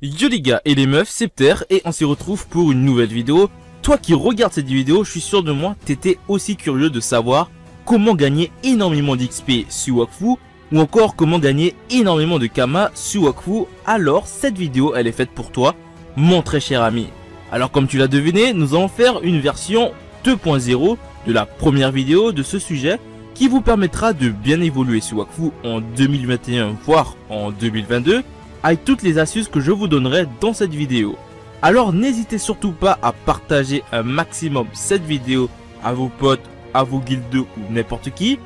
Yo les gars et les meufs, c'est Pter et on s'y retrouve pour une nouvelle vidéo. Toi qui regardes cette vidéo, je suis sûr de moi, t'étais aussi curieux de savoir comment gagner énormément d'XP sur Wakfu ou encore comment gagner énormément de Kama sur Wakfu. Alors cette vidéo elle est faite pour toi, mon très cher ami. Alors comme tu l'as deviné, nous allons faire une version 2.0 de la première vidéo de ce sujet qui vous permettra de bien évoluer sur Wakfu en 2021 voire en 2022 avec toutes les astuces que je vous donnerai dans cette vidéo. Alors n'hésitez surtout pas à partager un maximum cette vidéo à vos potes, à vos guildes ou n'importe qui,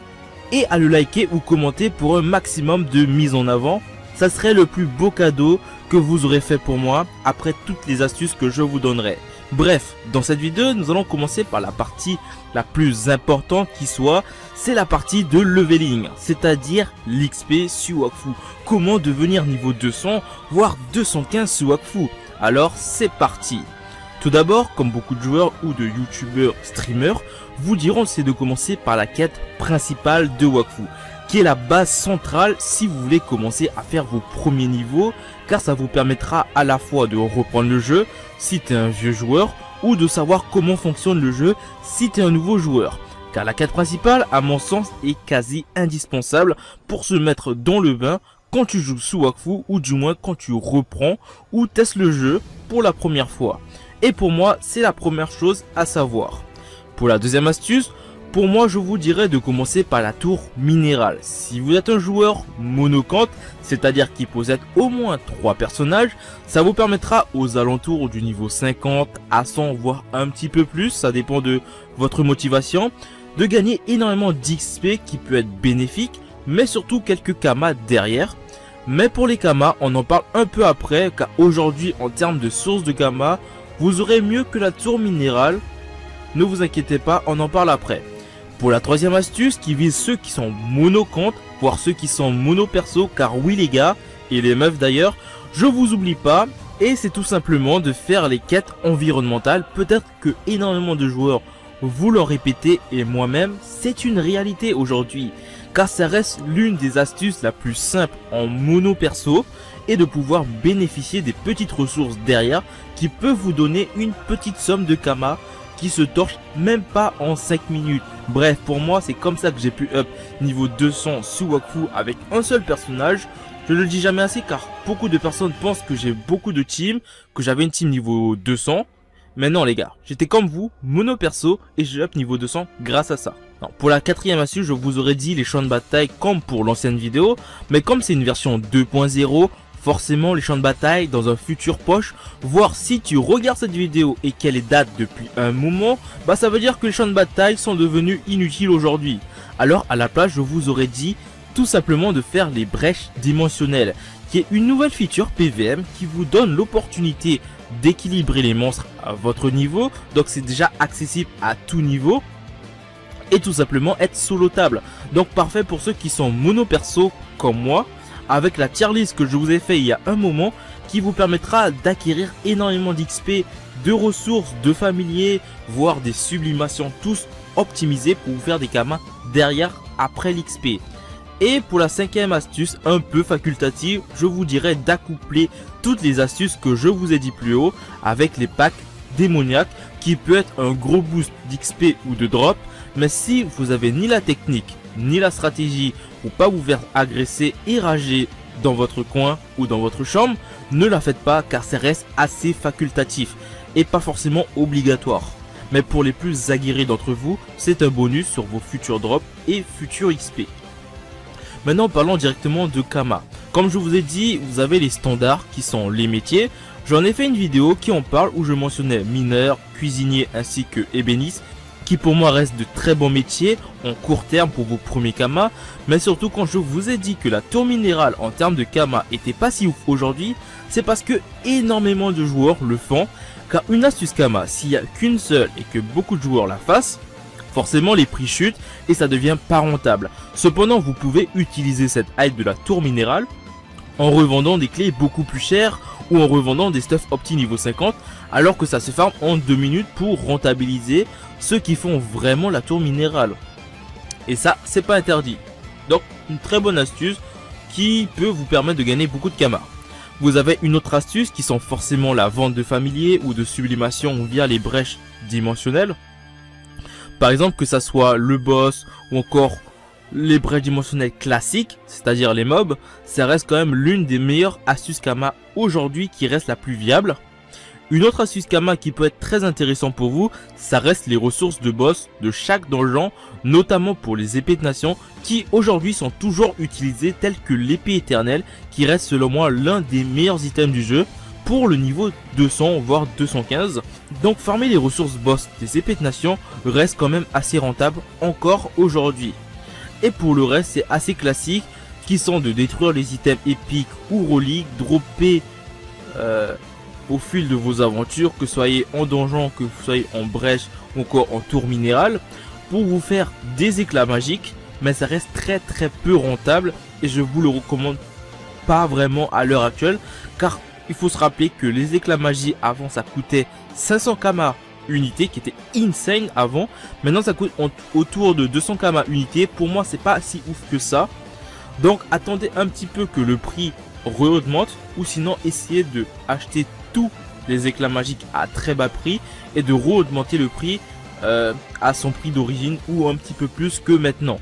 et à le liker ou commenter pour un maximum de mise en avant. Ça serait le plus beau cadeau que vous aurez fait pour moi après toutes les astuces que je vous donnerai. Bref, dans cette vidéo, nous allons commencer par la partie la plus importante qui soit, c'est la partie de leveling, c'est-à-dire l'XP sur Wakfu. Comment devenir niveau 200, voire 215 sur Wakfu. Alors c'est parti. Tout d'abord, comme beaucoup de joueurs ou de youtubeurs, streamers, vous diront c'est de commencer par la quête principale de Wakfu, qui est la base centrale si vous voulez commencer à faire vos premiers niveaux, car ça vous permettra à la fois de reprendre le jeu si tu es un vieux joueur, ou de savoir comment fonctionne le jeu si tu es un nouveau joueur. Car la quête principale, à mon sens, est quasi indispensable pour se mettre dans le bain quand tu joues sous Wakfu, ou du moins quand tu reprends ou testes le jeu pour la première fois. Et pour moi, c'est la première chose à savoir. Pour la deuxième astuce, pour moi, je vous dirais de commencer par la tour minérale. Si vous êtes un joueur monocante, c'est-à-dire qui possède au moins 3 personnages, ça vous permettra aux alentours du niveau 50 à 100, voire un petit peu plus, ça dépend de votre motivation, de gagner énormément d'XP qui peut être bénéfique, mais surtout quelques Kama derrière. Mais pour les Kama, on en parle un peu après, car aujourd'hui, en termes de sources de Kama, vous aurez mieux que la tour minérale. Ne vous inquiétez pas, on en parle après. Pour la troisième astuce qui vise ceux qui sont mono-compte, voire ceux qui sont mono-perso, car oui les gars, et les meufs d'ailleurs, je vous oublie pas, et c'est tout simplement de faire les quêtes environnementales. Peut-être que énormément de joueurs vous l'ont répété, et moi-même, c'est une réalité aujourd'hui, car ça reste l'une des astuces la plus simple en mono-perso, et de pouvoir bénéficier des petites ressources derrière, qui peuvent vous donner une petite somme de Kama, qui se torche même pas en 5 minutes. Bref, pour moi c'est comme ça que j'ai pu up niveau 200 sous Wakfu avec un seul personnage. Je ne le dis jamais assez car beaucoup de personnes pensent que j'ai beaucoup de teams, que j'avais une team niveau 200. Mais non les gars, j'étais comme vous, mono perso, et j'ai up niveau 200 grâce à ça. Non, pour la quatrième astuce, je vous aurais dit les champs de bataille comme pour l'ancienne vidéo, mais comme c'est une version 2.0, forcément les champs de bataille dans un futur proche, voire si tu regardes cette vidéo et qu'elle est date depuis un moment, bah ça veut dire que les champs de bataille sont devenus inutiles aujourd'hui. Alors à la place je vous aurais dit tout simplement de faire les brèches dimensionnelles, qui est une nouvelle feature PVM qui vous donne l'opportunité d'équilibrer les monstres à votre niveau, donc c'est déjà accessible à tout niveau, et tout simplement être solo table, donc parfait pour ceux qui sont mono perso comme moi, avec la tier list que je vous ai fait il y a un moment, qui vous permettra d'acquérir énormément d'XP, de ressources, de familiers, voire des sublimations, tous optimisés pour vous faire des Kama derrière après l'XP. Et pour la cinquième astuce, un peu facultative, je vous dirais d'accoupler toutes les astuces que je vous ai dit plus haut avec les packs démoniaques, qui peut être un gros boost d'XP ou de drop, mais si vous avez ni la technique, ni la stratégie pour pas vous faire agresser et rager dans votre coin ou dans votre chambre, ne la faites pas car ça reste assez facultatif et pas forcément obligatoire. Mais pour les plus aguerris d'entre vous, c'est un bonus sur vos futurs drops et futurs XP. Maintenant parlons directement de Kama. Comme je vous ai dit, vous avez les standards qui sont les métiers. J'en ai fait une vidéo qui en parle où je mentionnais mineur, cuisinier ainsi que ébéniste, qui pour moi reste de très bons métiers en court terme pour vos premiers Kama, mais surtout quand je vous ai dit que la tour minérale en termes de Kama était pas si ouf aujourd'hui, c'est parce que énormément de joueurs le font, car une astuce Kama, s'il n'y a qu'une seule et que beaucoup de joueurs la fassent, forcément les prix chutent et ça devient pas rentable. Cependant vous pouvez utiliser cette hype de la tour minérale en revendant des clés beaucoup plus chères ou en revendant des stuff opti niveau 50, alors que ça se farme en 2 minutes pour rentabiliser ceux qui font vraiment la tour minérale. Et ça, c'est pas interdit. Donc, une très bonne astuce qui peut vous permettre de gagner beaucoup de Kama. Vous avez une autre astuce qui sont forcément la vente de familiers ou de sublimation via les brèches dimensionnelles. Par exemple, que ça soit le boss ou encore les brèches dimensionnelles classiques, c'est-à-dire les mobs, ça reste quand même l'une des meilleures astuces Kama aujourd'hui qui reste la plus viable. Une autre astuce Kama qui peut être très intéressant pour vous, ça reste les ressources de boss de chaque donjon, notamment pour les épées de nation qui aujourd'hui sont toujours utilisées, telles que l'épée éternelle qui reste selon moi l'un des meilleurs items du jeu pour le niveau 200 voire 215. Donc farmer les ressources boss des épées de nation reste quand même assez rentable encore aujourd'hui. Et pour le reste c'est assez classique, qui sont de détruire les items épiques ou reliques, dropper au fil de vos aventures, que vous soyez en donjon, que vous soyez en brèche ou encore en tour minérale, pour vous faire des éclats magiques, mais ça reste très peu rentable et je vous le recommande pas vraiment à l'heure actuelle, car il faut se rappeler que les éclats magie avant ça coûtait 500 Kama unité, qui était insane avant. Maintenant ça coûte autour de 200 Kama unité. Pour moi c'est pas si ouf que ça, donc attendez un petit peu que le prix re-augmente, ou sinon essayez de acheter tous les éclats magiques à très bas prix et de re-augmenter le prix à son prix d'origine ou un petit peu plus que maintenant,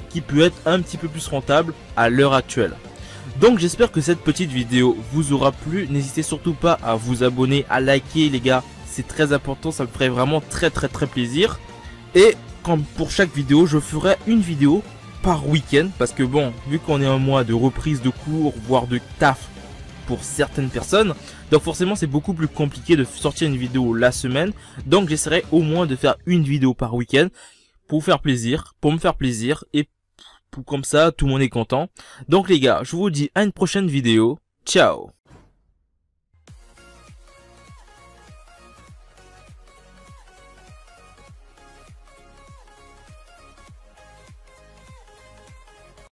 qui peut être un petit peu plus rentable à l'heure actuelle. Donc j'espère que cette petite vidéo vous aura plu. N'hésitez surtout pas à vous abonner, à liker les gars, c'est très important, ça me ferait vraiment très plaisir. Et comme pour chaque vidéo, je ferai une vidéo par week-end, parce que bon, vu qu'on est un mois de reprise de cours, voire de taf pour certaines personnes, donc forcément c'est beaucoup plus compliqué de sortir une vidéo la semaine. Donc j'essaierai au moins de faire une vidéo par week-end pour vous faire plaisir, pour me faire plaisir, et comme ça tout le monde est content. Donc les gars, je vous dis à une prochaine vidéo, ciao.